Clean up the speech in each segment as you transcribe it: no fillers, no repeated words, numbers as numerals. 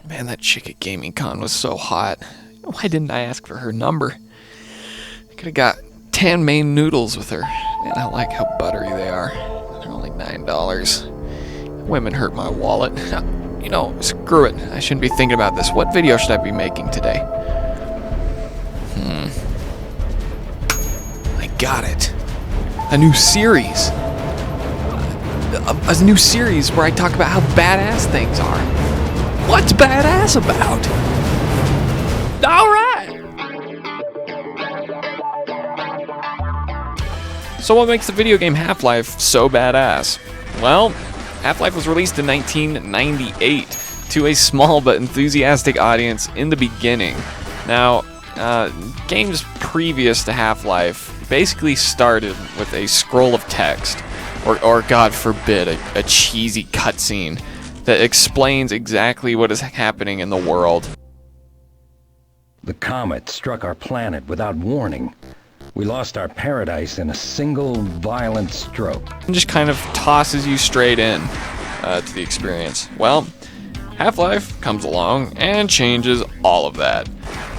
Man, that chick at Gaming Con was so hot. Why didn't I ask for her number? I could have got 10 main noodles with her. Man, I like how buttery they are. They're only $9. Women hurt my wallet. You know, screw it. I shouldn't be thinking about this. What video should I be making today? I got it. A new series. A new series where I talk about how badass things are. What's badass about? Alright! So what makes the video game Half-Life so badass? Well, Half-Life was released in 1998 to a small but enthusiastic audience in the beginning. Now, games previous to Half-Life basically started with a scroll of text, or God forbid, a cheesy cutscene that explains exactly what is happening in the world. The comet struck our planet without warning. We lost our paradise in a single violent stroke. And just kind of tosses you straight in to the experience. Well, Half-Life comes along and changes all of that.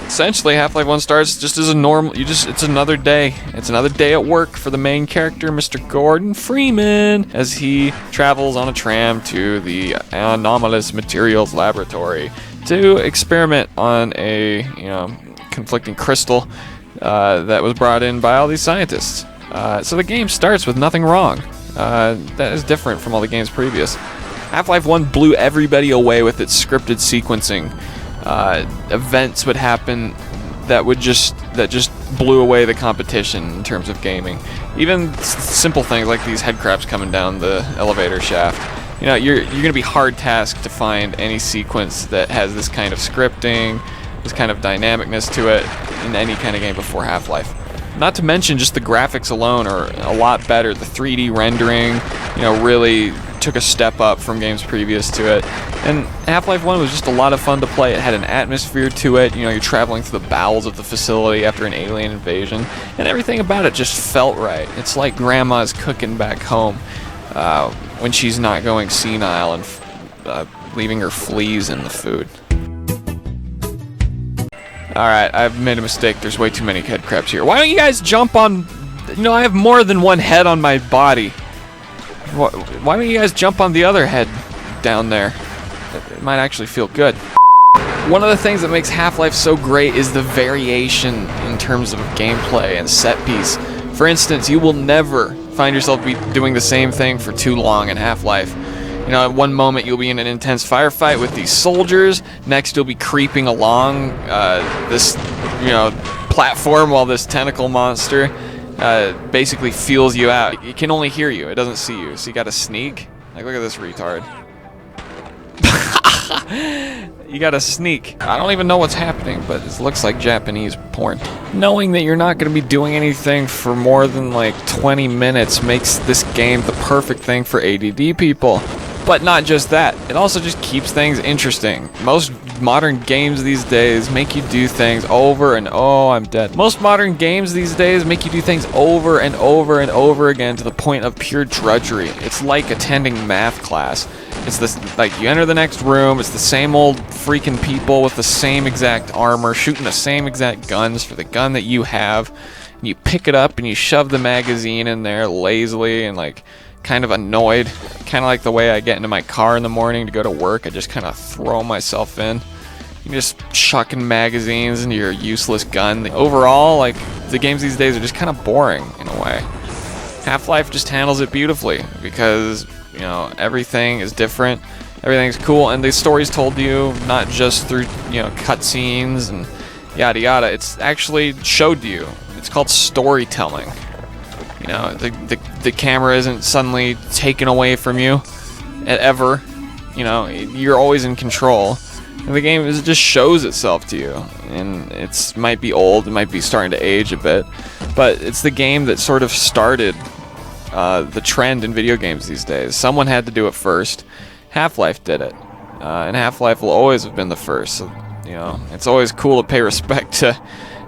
Essentially, Half-Life 1 starts just as a normal, it's another day. It's another day at work for the main character, Mr. Gordon Freeman, as he travels on a tram to the Anomalous Materials Laboratory to experiment on a, conflicting crystal that was brought in by all these scientists. So the game starts with nothing wrong. That is different from all the games previous. Half-Life 1 blew everybody away with its scripted sequencing. Events would happen that just blew away the competition in terms of gaming. Even simple things like these head crabs coming down the elevator shaft. You're gonna be hard tasked to find any sequence that has this kind of scripting, this kind of dynamicness to it in any kind of game before Half-Life. Not to mention just the graphics alone are a lot better. The 3D rendering, really took a step up from games previous to it. And Half-Life 1 was just a lot of fun to play. It had an atmosphere to it. You're traveling through the bowels of the facility after an alien invasion, and everything about it just felt right. It's like grandma's cooking back home when she's not going senile and leaving her fleas in the food. Alright, I've made a mistake. There's way too many head crabs here. Why don't you guys jump on... I have more than one head on my body. Why don't you guys jump on the other head down there? It might actually feel good. One of the things that makes Half-Life so great is the variation in terms of gameplay and set piece. For instance, you will never find yourself doing the same thing for too long in Half-Life. At one moment you'll be in an intense firefight with these soldiers. Next you'll be creeping along this, platform while this tentacle monster basically feels you out. It can only hear you. It doesn't see you. So you gotta sneak. Like, look at this retard. You gotta sneak. I don't even know what's happening, but it looks like Japanese porn. Knowing that you're not gonna be doing anything for more than like 20 minutes makes this game the perfect thing for ADD people. But not just that, it also just keeps things interesting. Most modern games these days make you do things over and I'm dead. Most modern games these days make you do things over and over and over again to the point of pure drudgery. It's like attending math class. It's this, like, you enter the next room, it's the same old freaking people with the same exact armor, shooting the same exact guns for the gun that you have. And you pick it up and you shove the magazine in there lazily and kind of annoyed, kind of like the way I get into my car in the morning to go to work. I just kind of throw myself in. You're just chucking magazines into your useless gun. Overall, the games these days are just kind of boring in a way. Half-Life just handles it beautifully because, everything is different, everything's cool, and the story's told to you not just through, cutscenes and yada yada. It's actually showed to you. It's called storytelling. The camera isn't suddenly taken away from you ever. You're always in control. And the game just shows itself to you. And it might be old, it might be starting to age a bit, but it's the game that sort of started the trend in video games these days. Someone had to do it first. Half-Life did it. And Half-Life will always have been the first. So, it's always cool to pay respect to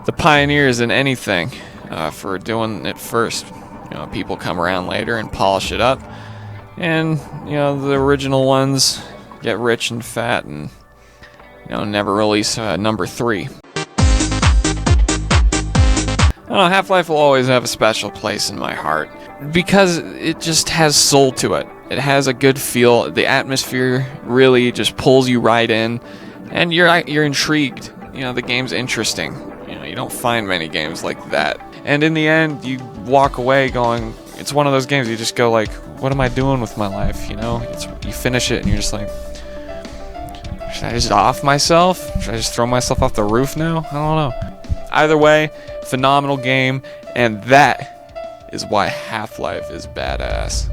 the pioneers in anything for doing it first. People come around later and polish it up, and the original ones get rich and fat and never release number 3. I don't know, Half-Life will always have a special place in my heart because it just has soul to it. It has a good feel. The atmosphere really just pulls you right in, and you're intrigued. The game's interesting. You don't find many games like that. And in the end, you walk away going, it's one of those games you just go like, what am I doing with my life? You finish it and you're just like, should I just off myself? Should I just throw myself off the roof now? I don't know. Either way, phenomenal game, and that is why Half-Life is badass.